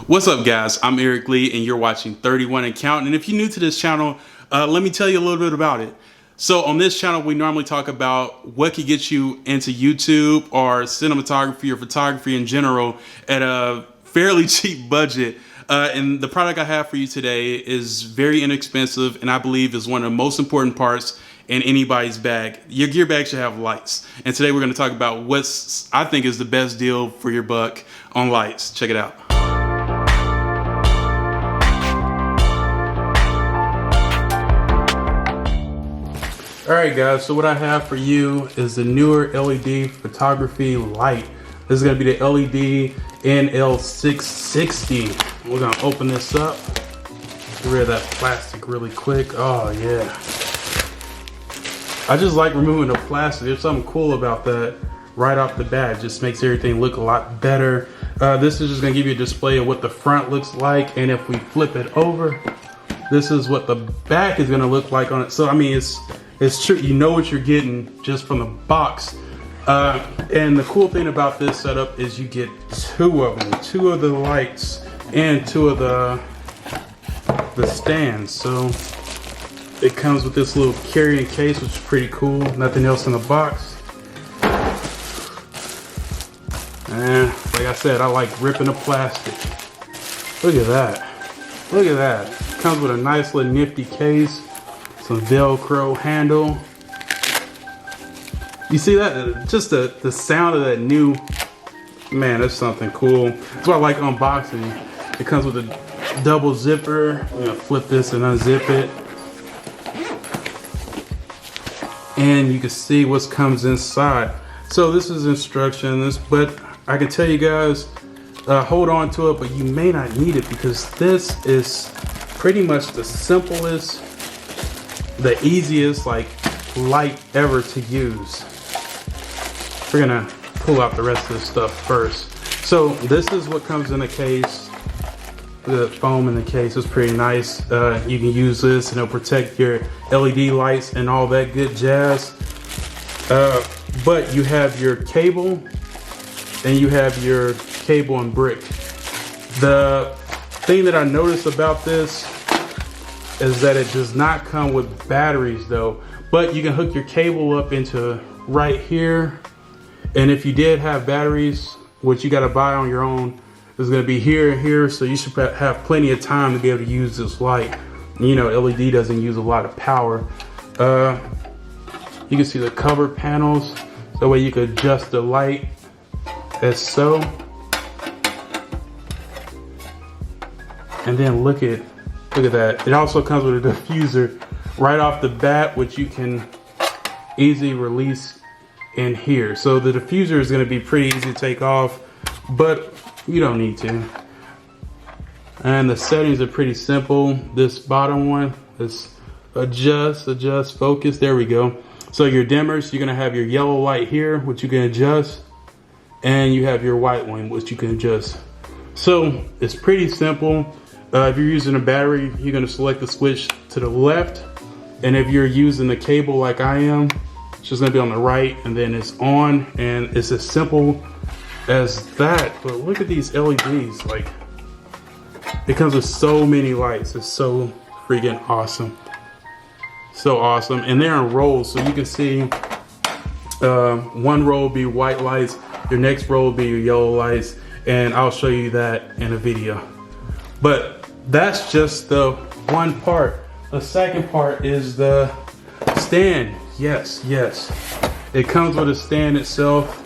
What's up, guys? I'm Eric Lee and you're watching 31 and Counting. And if you're new to this channel, let me tell you a little bit about it. So on this channel, we normally talk about what could get you into YouTube or cinematography or photography in general at a fairly cheap budget. And the product I have for you today is very inexpensive and I believe is one of the most important parts in anybody's bag. Your gear bag should have lights. And today we're going to talk about what's I think is the best deal for your buck on lights. Check it out. Alright guys, so what I have for you is the Neewer LED photography light. This is going to be the LED NL660. We're going to open this up. Get rid of that plastic really quick. Oh yeah. I just like removing the plastic. There's something cool about that right off the bat. It just makes everything look a lot better. This is just going to give you a display of what the front looks like. And if we flip it over, this is what the back is going to look like on it. So I mean, it's true, you know what you're getting just from the box. And the cool thing about this setup is you get two of them, two of the lights and two of the stands. So it comes with this little carrying case, which is pretty cool. Nothing else in the box. And like I said, I like ripping the plastic. Look at that. Look at that. It comes with a nice little nifty case. Some Velcro handle. You see that? Just the sound of that new, man, that's something cool. That's what I like unboxing. It comes with a double zipper. I'm gonna flip this and unzip it. And you can see what comes inside. So this is instructions, but I can tell you guys, hold on to it, but you may not need it because this is pretty much the simplest, the easiest like light ever to use. We're gonna pull out the rest of this stuff first. So this is what comes in the case. The foam in the case is pretty nice. You can use this and it'll protect your LED lights and all that good jazz. But you have your cable and you have your cable and brick. The thing that I noticed about this is that it does not come with batteries though, but you can hook your cable up into right here. And if you did have batteries, which you got to buy on your own, is going to be here and here. So you should have plenty of time to be able to use this light. You know, LED doesn't use a lot of power. You can see the cover panels. So that way you can adjust the light as so. And then look at that. It also comes with a diffuser right off the bat, which you can easily release in here. So the diffuser is going to be pretty easy to take off, but you don't need to. And the settings are pretty simple. This bottom one is adjust, focus. There we go. So your dimmers, you're going to have your yellow light here, which you can adjust, and you have your white one, which you can adjust. So it's pretty simple. If you're using a battery, you're going to select the switch to the left. And if you're using the cable like I am, it's just going to be on the right, and then it's on. And it's as simple as that. But look at these LEDs. Like, it comes with so many lights. It's so freaking awesome. So awesome. And they're in rows. So you can see one row will be white lights. Your next row will be your yellow lights. And I'll show you that in a video. But that's just the one part. The second part is the stand. Yes. It comes with a stand itself.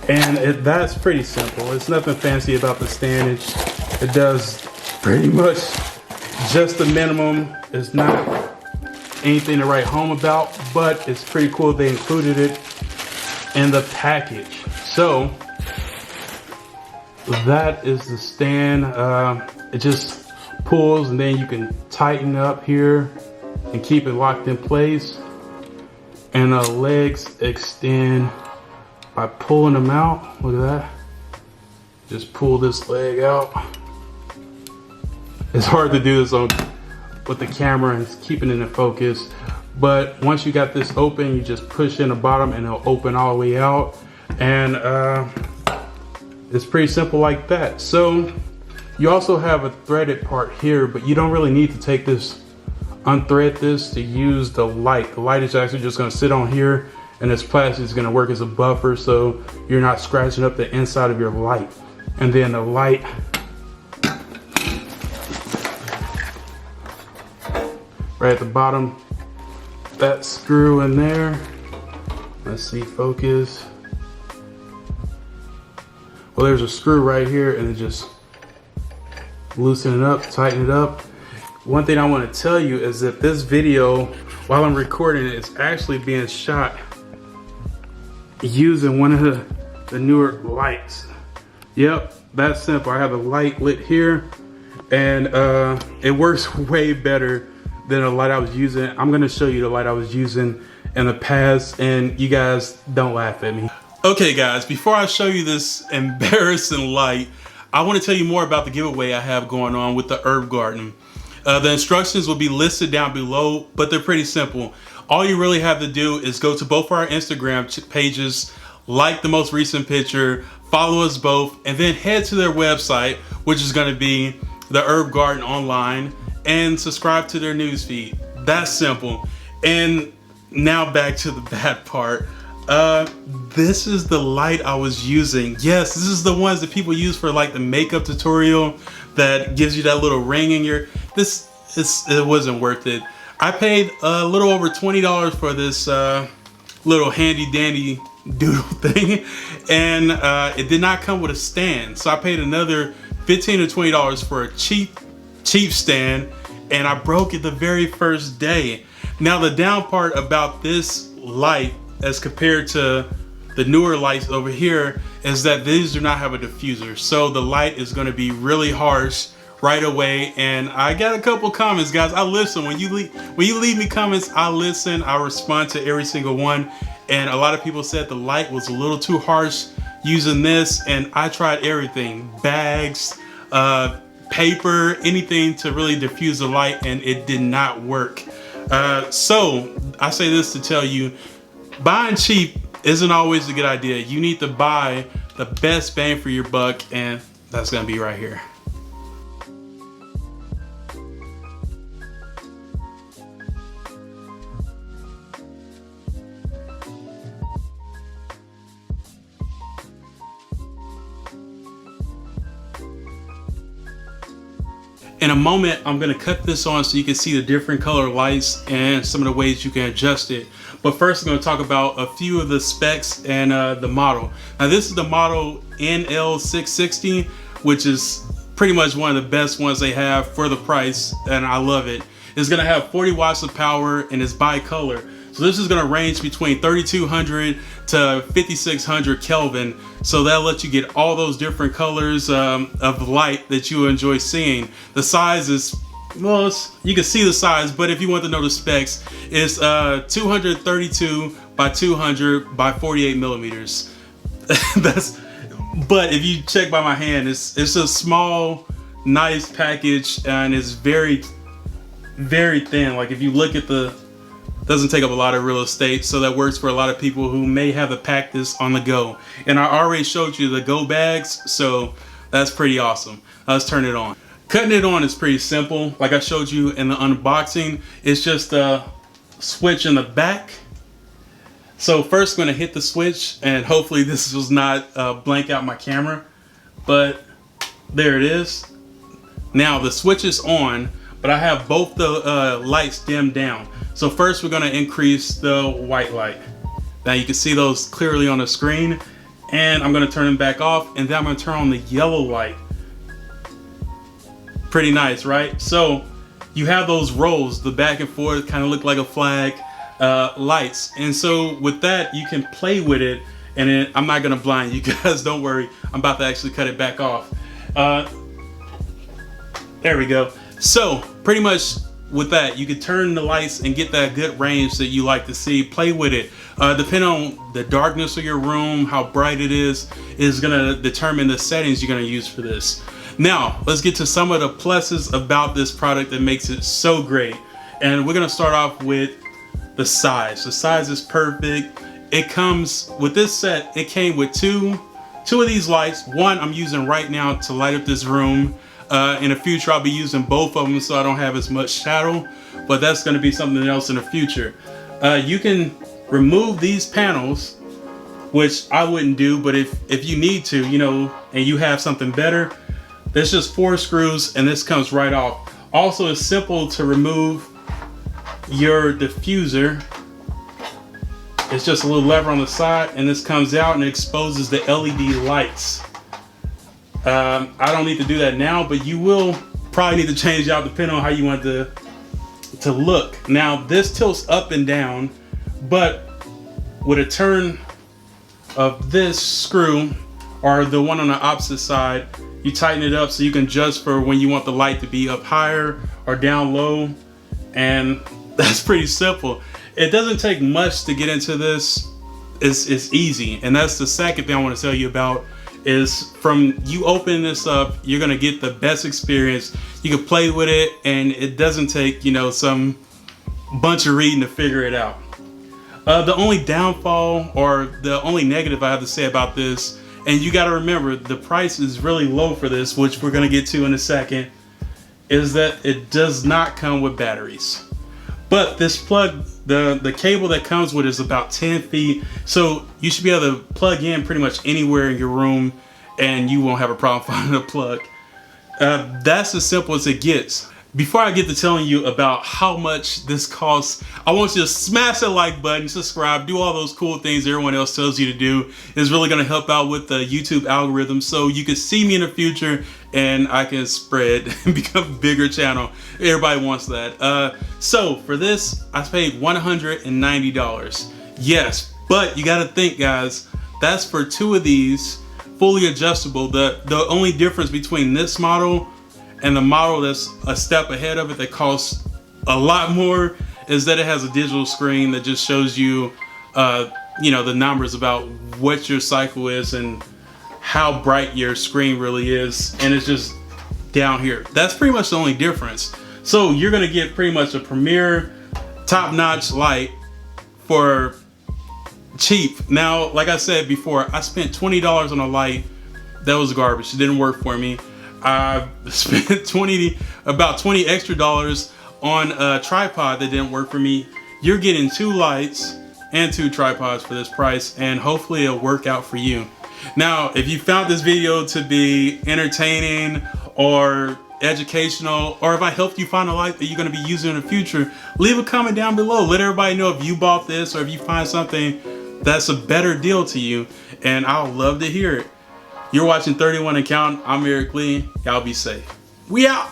And that's pretty simple. It's nothing fancy about the stand. It does pretty much just the minimum. It's not anything to write home about, but it's pretty cool they included it in the package. So that is the stand. It just pulls and then you can tighten up here and keep it locked in place. And the legs extend by pulling them out. Look at that. Just pull this leg out. It's hard to do this with the camera and keeping it in focus. But once you got this open, you just push in the bottom and it'll open all the way out. And it's pretty simple like that. So You also have a threaded part here, but you don't really need to take this, unthread this to use the light. The light is actually just gonna sit on here, and this plastic is gonna work as a buffer so you're not scratching up the inside of your light. And then the light, right at the bottom, that screw in there. Let's see, focus. Well, there's a screw right here, and it just loosen it up, tighten it up. One thing I want to tell you is that this video, while I'm recording it, it's actually being shot using one of the Neewer lights. Yep, that's simple. I have a light lit here, and it works way better than the light I was using. I'm gonna show you the light I was using in the past, and you guys don't laugh at me. Okay guys, before I show you this embarrassing light, I want to tell you more about the giveaway I have going on with the herb garden. The instructions will be listed down below, but they're pretty simple. All you really have to do is go to both our Instagram pages, like the most recent picture, follow us both, and then head to their website, which is going to be the Herb Garden Online, and subscribe to their newsfeed. That's simple. And now back to the bad part. This is the light I was using. Yes, this is the ones that people use for like the makeup tutorial that gives you that little ring in your, it wasn't worth it. I paid a little over $20 for this little handy dandy doodle thing, and it did not come with a stand. So I paid another $15 to $20 for a cheap stand, and I broke it the very first day. Now the down part about this light as compared to the Neewer lights over here is that these do not have a diffuser. So the light is gonna be really harsh right away. And I got a couple comments, guys. I listen. When you leave me comments, I listen. I respond to every single one. And a lot of people said the light was a little too harsh using this. And I tried everything, bags, paper, anything to really diffuse the light, and it did not work. So I say this to tell you, buying cheap isn't always a good idea. You need to buy the best bang for your buck, and that's gonna be right here. In a moment, I'm gonna cut this on so you can see the different color lights and some of the ways you can adjust it. But first, I'm gonna talk about a few of the specs and the model. Now, this is the model NL660, which is pretty much one of the best ones they have for the price, and I love it. It's gonna have 40 watts of power, and it's bicolor. So this is gonna range between 3200 to 5600 Kelvin. So that'll let you get all those different colors of light that you enjoy seeing. The size is, well, you can see the size, but if you want to know the specs, it's 232 by 200 by 48 millimeters. But if you check by my hand, it's a small, nice package, and it's very, very thin. Like if you look at doesn't take up a lot of real estate, so that works for a lot of people who may have to pack this on the go. And I already showed you the go bags, so that's pretty awesome. Let's turn it on. Cutting it on is pretty simple. Like I showed you in the unboxing, it's just a switch in the back. So first I'm gonna hit the switch, and hopefully this does not blank out my camera, but there it is. Now the switch is on, but I have both the lights dimmed down. So first we're gonna increase the white light. Now you can see those clearly on the screen, and I'm gonna turn them back off, and then I'm gonna turn on the yellow light. Pretty nice, right? So you have those rolls, the back and forth, kind of look like a flag lights. And so with that, you can play with it, and then I'm not gonna blind you guys, don't worry. I'm about to actually cut it back off. There we go. So pretty much with that, you can turn the lights and get that good range that you like to see. Play with it. Depending on the darkness of your room, how bright it is gonna determine the settings you're gonna use for this. Now, let's get to some of the pluses about this product that makes it so great. And we're gonna start off with the size. The size is perfect. It comes with this set, it came with two of these lights. One I'm using right now to light up this room. In the future, I'll be using both of them so I don't have as much shadow, but that's going to be something else in the future. You can remove these panels, which I wouldn't do, but if you need to, you know, and you have something better, there's just 4 screws and this comes right off. Also, it's simple to remove your diffuser. It's just a little lever on the side and this comes out and it exposes the LED lights. I don't need to do that now, but you will probably need to change it out depending on how you want to look. Now this tilts up and down, but with a turn of this screw or the one on the opposite side, you tighten it up so you can adjust for when you want the light to be up higher or down low, and that's pretty simple. It doesn't take much to get into this. It's easy, and that's the second thing I want to tell you about. Is from you opening this up, you're gonna get the best experience. You can play with it, and it doesn't take, you know, some bunch of reading to figure it out. The only downfall or the only negative I have to say about this, and you got to remember the price is really low for this, which we're gonna get to in a second, is that it does not come with batteries. But this plug, the cable that comes with it is about 10 feet. So you should be able to plug in pretty much anywhere in your room and you won't have a problem finding a plug. That's as simple as it gets. Before I get to telling you about how much this costs, I want you to smash that like button, subscribe, do all those cool things everyone else tells you to do. It's really going to help out with the YouTube algorithm so you can see me in the future and I can spread and become a bigger channel. Everybody wants that. So for this, I paid $190. Yes, but you got to think, guys, that's for 2 of these fully adjustable. The only difference between this model and the model that's a step ahead of it that costs a lot more is that it has a digital screen that just shows you, you know, the numbers about what your cycle is and how bright your screen really is, and it's just down here. That's pretty much the only difference. So you're gonna get pretty much a premier, top-notch light for cheap. Now, like I said before, I spent $20 on a light that was garbage. It didn't work for me. I spent about 20 extra dollars on a tripod that didn't work for me. You're getting 2 lights and 2 tripods for this price, and hopefully it'll work out for you. Now, if you found this video to be entertaining or educational, or if I helped you find a light that you're going to be using in the future, leave a comment down below. Let everybody know if you bought this or if you find something that's a better deal to you, and I'll love to hear it. You're watching 31 and Counting. I'm Eric Lee. Y'all be safe. We out.